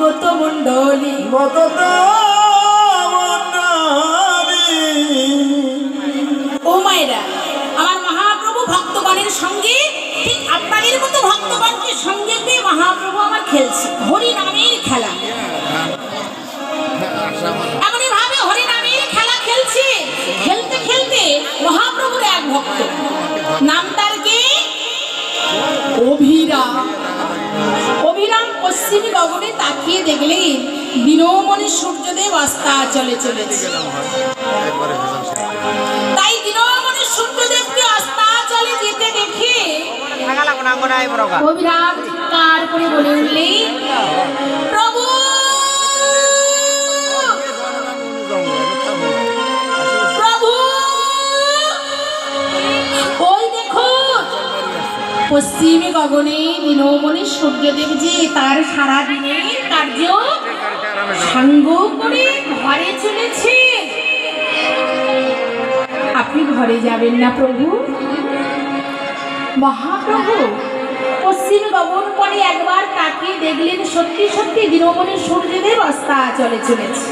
ভগত মণ্ডলী ও মায়েরা, আমার মহাপ্রভু ভক্তগণের সঙ্গে ঠিক আপনাদের মতো ভক্তগণকে সঙ্গে পেয়ে মহাপ্রভু আমার খেলছে হরি নামের খেলা। এমনই ভাবে হরি নামের খেলা খেলছে। খেলতে খেলতে মহাপ্রভুর এক ভক্ত, নাম তার কি? অভিরাম। অভিরাম পশ্চিম গগনে তাকিয়ে দেখলেন দিনমণি সূর্যদেব অস্তাচলে চলেছে। তাই দিনমণি সূর্যদেবকে অস্তাচলে যেতে দেখে অভিরাম চিৎকার করে বলে উঠলেন, প্রভু প্রভু, ওই দেখো পশ্চিম গগনে দিনমণি সূর্যদেব যে তার সারা দিনের কার্য সাঙ্গ করে ঘরে চলেছে। আপনি ঘরে যাবেন না প্রভু? মহাপ্রভু পশ্চিম গগন করে একবার তাকিয়ে দেখলেন সত্যি সত্যি দিনমণি সূর্যদেব অস্তাচলে চলেছে।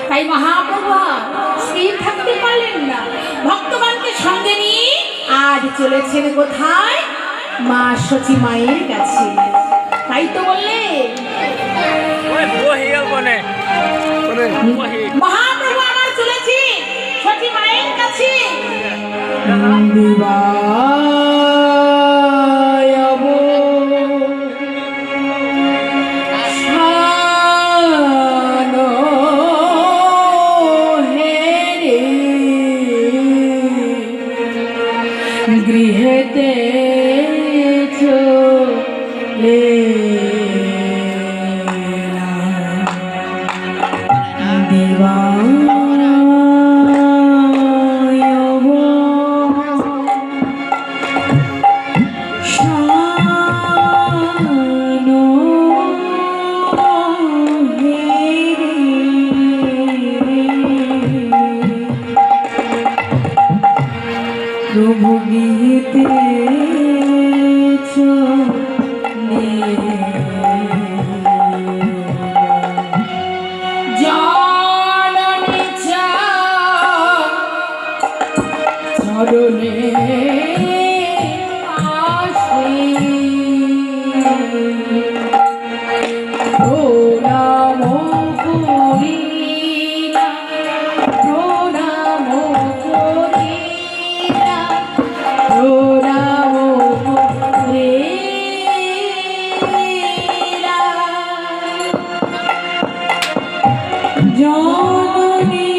তাই মহাপ্রভু স্থির থাকতে পারলেন না, ভক্তগণকে সঙ্গে নিয়ে আজ চলেছেন কোথায়? মা সচী মায়ের কাছে। তাই তো বললে মহাপ্রভু আমার চলেছি সচী মায়ের কাছে। গৃহেতে চলে প্রভু গীতে জননী চরণে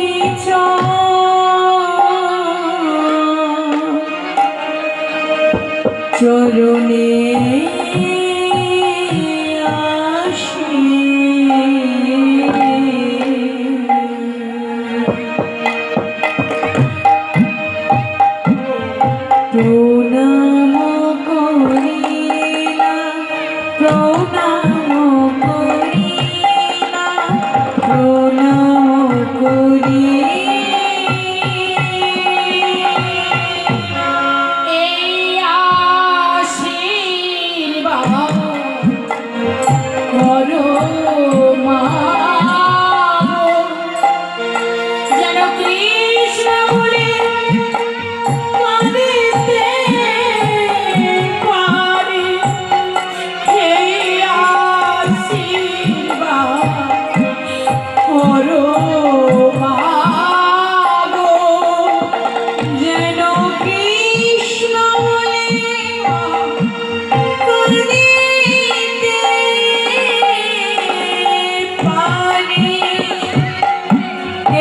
চরণে